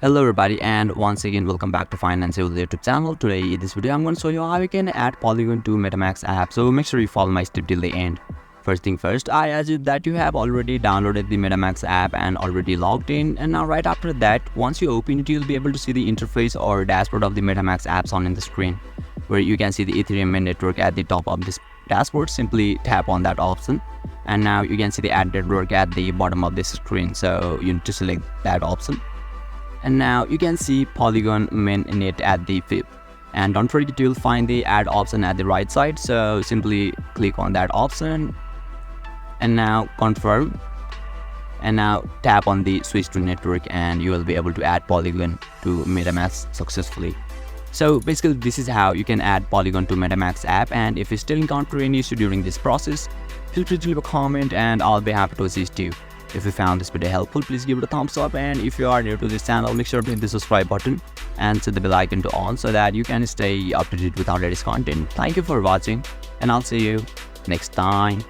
Hello everybody, and once again welcome back to Financeable YouTube channel. Today in this video I'm going to show you how you can add Polygon to Metamask app. So make sure you follow my step till the end. First thing first, I assume that you have already downloaded the Metamask app and already logged in, and now right after that, once you open it, you'll be able to see the interface or dashboard of the Metamask apps on in the screen, where you can see the Ethereum main network at the top of this dashboard. Simply tap on that option, and now you can see the add network at the bottom of this screen, so you need to select that option. And now you can see Polygon mainnet at the fifth, and don't forget you'll find the add option at the right side, so simply click on that option and now confirm, and now tap on the switch to network, and you will be able to add Polygon to MetaMask successfully. So basically this is how you can add Polygon to MetaMask app, and if you still encounter any issue during this process, feel free to leave a comment and I'll be happy to assist you. If you found this video helpful, please give it a thumbs up, and if you are new to this channel, make sure to hit the subscribe button and set the bell icon to on so that you can stay up to date with our latest content. Thank you for watching, and I'll see you next time.